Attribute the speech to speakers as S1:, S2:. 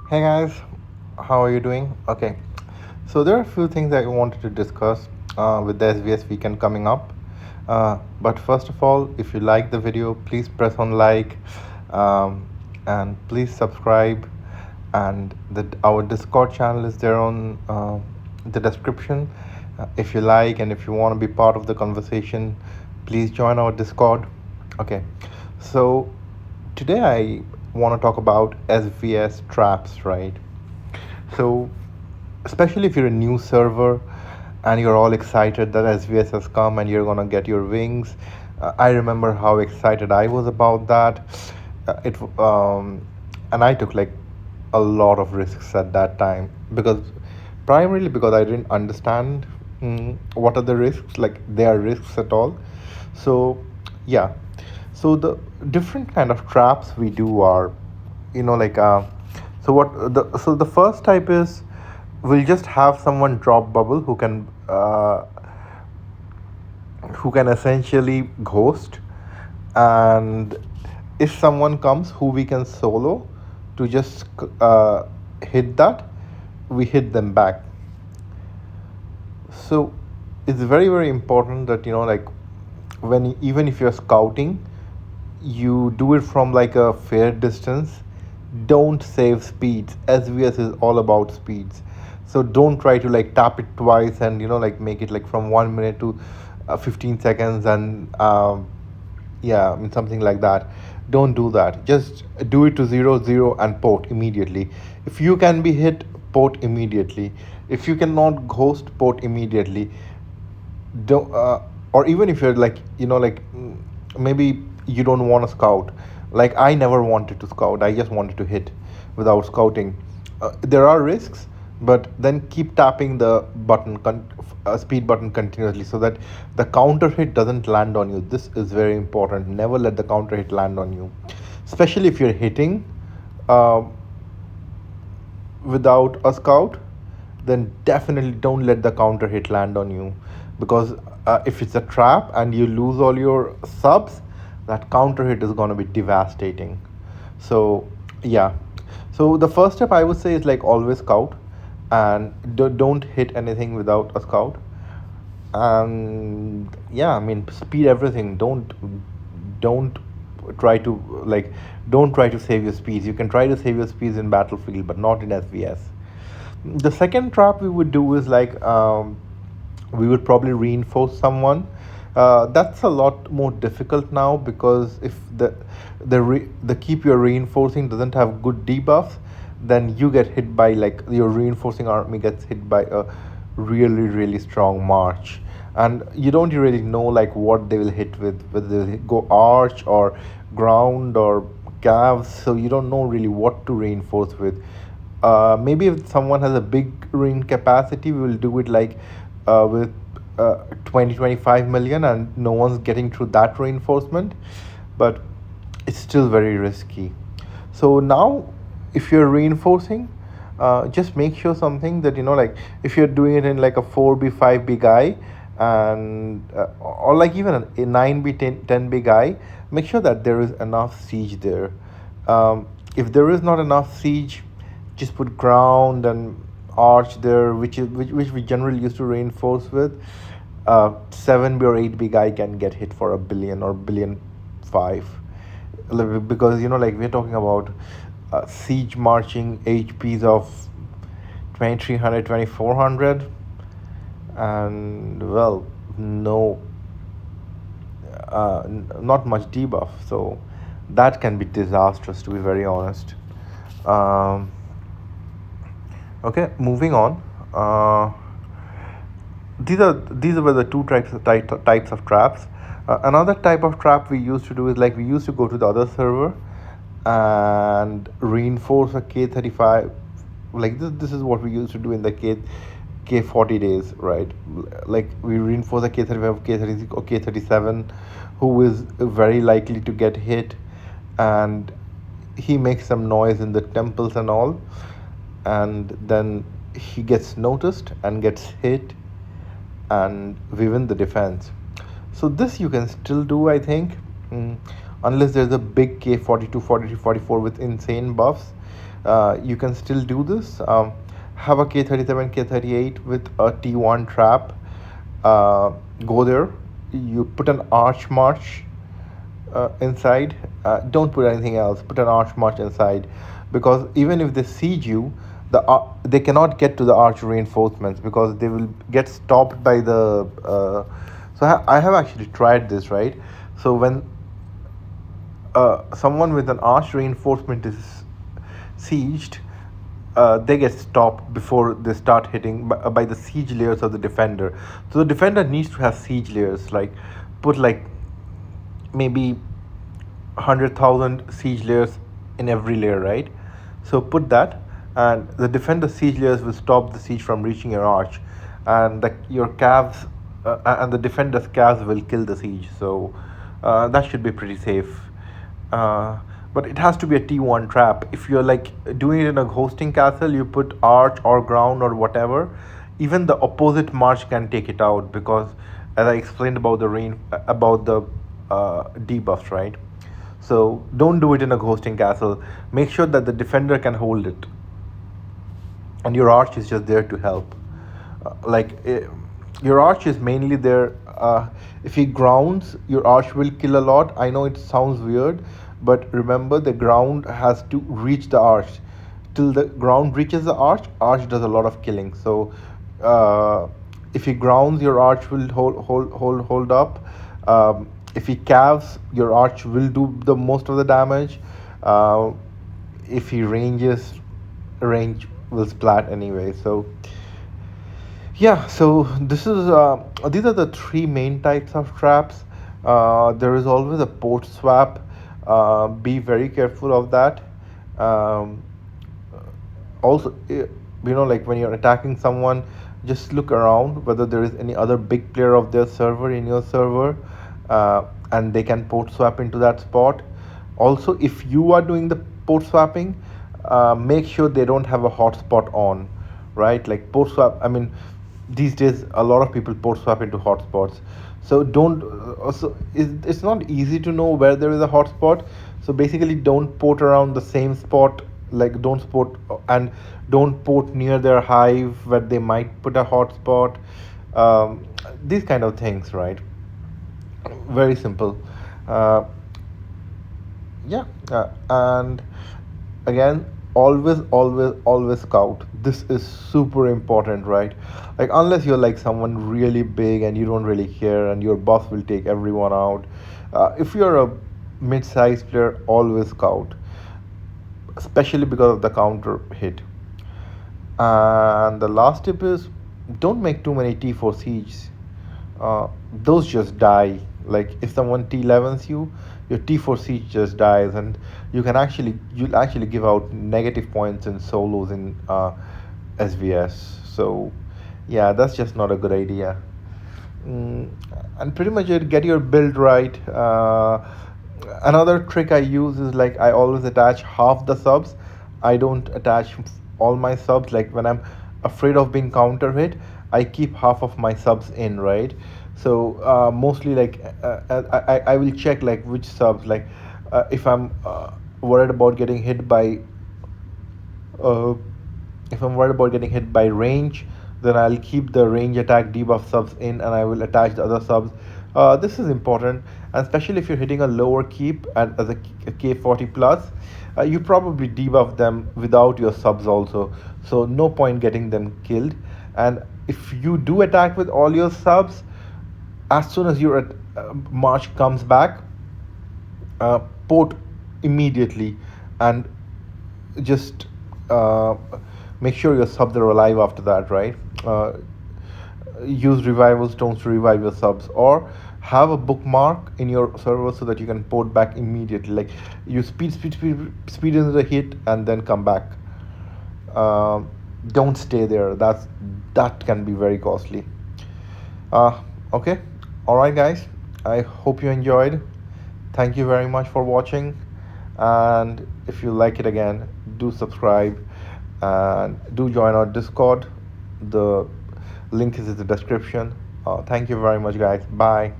S1: Hey guys, how are you doing? Okay, so there are a few things I wanted to discuss with the SVS weekend coming up. But first of all, if you like the video, please press on like um, and please subscribe. And our Discord channel is there on the description. If you like and if you want to be part of the conversation, please join our Discord. Okay, so today I want to talk about SVS traps, right? So, especially if you're a new server and you're all excited that SVS has come and you're gonna get your wings. I remember how excited I was about that. It and I took like a lot of risks at that time because primarily because I didn't understand what are the risks, like there are risks at all. So yeah, so the different kind of traps we do are, like so the first type is we'll just have someone drop bubble who can essentially ghost, and if someone comes who we can solo to just hit that, we hit them back. So it's very very important that like when even if you're scouting, you do it from like a fair distance. Don't save speeds. SVS is all about speeds, so don't try to like tap it twice and like make it like from 1 minute to 15 seconds and yeah, I mean something like that. Don't do that. Just do it to 0 0 and port immediately. If you can be hit, port immediately. If you cannot ghost, port immediately. Don't or even if you're like maybe you don't want to scout. Like I never wanted to scout, I just wanted to hit without scouting. There are risks, but then keep tapping the speed button continuously so that the counter hit doesn't land on you. This is very important. Never let the counter hit land on you, especially if you're hitting uh, without a scout. Then definitely don't let the counter hit land on you, because if it's a trap and you lose all your subs, that counter hit is going to be devastating. So yeah, so the first step I would say is like always scout, and don't hit anything without a scout. And yeah, I mean speed everything. Don't try to like don't try to save your speeds. You can try to save your speeds in Battlefield, but not in SVS. The second trap we would do is like we would probably reinforce someone. That's a lot more difficult now, because if the keep you're reinforcing doesn't have good debuffs, then you get hit by like your reinforcing army gets hit by a really really strong march, and you don't really know like what they will hit with, whether they go arch or ground or calves. So you don't know really what to reinforce with. Maybe if someone has a big ring capacity, we will do it like with 20-25 million, and no one's getting through that reinforcement. But it's still very risky. So now if you're reinforcing, just make sure something that like if you're doing it in like a 4B 5B guy, and or like even a 9B 10B guy, make sure that there is enough siege there. If there is not enough siege, just put ground and arch there, which we generally used to reinforce with. 7B or 8B guy can get hit for a billion or billion five, because like we're talking about siege marching HPs of 2300 2400, and well, no, not much debuff, so that can be disastrous, to be very honest. um, okay, moving on. These were the two types of traps. Another type of trap we used to do is like we used to go to the other server and reinforce a K35. Like this is what we used to do in the K40 days, right? Like we reinforce a K35, K36 or K37 who is very likely to get hit, and he makes some noise in the temples and all, and then he gets noticed and gets hit, and we win the defense. So this you can still do, I think, unless there's a big K42, 43, 44 with insane buffs. you can still do this. Have a K37, K38 with a T1 trap. uh, Go there, you put an arch march inside. Don't put anything else, put an arch march inside, because even if they siege you, they cannot get to the arch reinforcements because they will get stopped by the so I have actually tried this, right? So when someone with an arch reinforcement is sieged, they get stopped before they start hitting by the siege layers of the defender. So the defender needs to have siege layers, like put like maybe 100,000 siege layers in every layer, right? So put that, and the defender siege layers will stop the siege from reaching your arch, and your calves and the defender's calves will kill the siege. So that should be pretty safe. But it has to be a T1 trap. If you're like doing it in a hosting castle, you put arch or ground or whatever. Even the opposite march can take it out, because as I explained about the rain, about the debuffs, right? So don't do it in a hosting castle. Make sure that the defender can hold it, and your arch is just there to help. Your arch is mainly there. If he grounds, your arch will kill a lot. I know it sounds weird, but remember the ground has to reach the arch. Till the ground reaches the arch does a lot of killing. So if he grounds, your arch will hold up. If he calves, your arch will do the most of the damage. If he range will splat anyway. So yeah, so these are the three main types of traps. There is always a port swap. Be very careful of that. Um, Also, like when you're attacking someone, just look around whether there is any other big player of their server in your server, and they can port swap into that spot. Also, if you are doing the port swapping, make sure they don't have a hotspot on, right? Like port swap, I mean, these days a lot of people port swap into hotspots. So don't also it's not easy to know where there is a hotspot. So basically don't port around the same spot. Like don't port near their hive where they might put a hotspot. These kind of things, right? Very simple. uh, yeah. And again, always scout. This is super important, right? Like unless you're like someone really big and you don't really care and your boss will take everyone out, if you're a mid-sized player, always scout, especially because of the counter hit. And the last tip is, don't make too many T4 sieges. Those just die. Like if someone T11s you, your T4 siege just dies, and you'll actually give out negative points in solos in SVS. So yeah, that's just not a good idea. Mm, and pretty much it. Get your build right. Another trick I use is like I always attach half the subs. I don't attach all my subs. Like when I'm afraid of being counter hit, I keep half of my subs in, right? So mostly like I will check like which subs, like if I'm worried about getting hit by uh, if I'm worried about getting hit by range, then I'll keep the range attack debuff subs in, and I will attach the other subs. This is important, and especially if you're hitting a lower keep as a K40 plus, you probably debuff them without your subs also. So no point getting them killed. And if you do attack with all your subs, as soon as your march comes back, port immediately, and just make sure your subs are alive after that, right? Use revival stones to revive your subs, or have a bookmark in your server so that you can port back immediately. Like you speed into the hit and then come back. Don't stay there. That can be very costly. Okay, all right, guys. I hope you enjoyed. Thank you very much for watching, and if you like it again, do subscribe and do join our Discord. The link is in the description. Thank you very much, guys. Bye.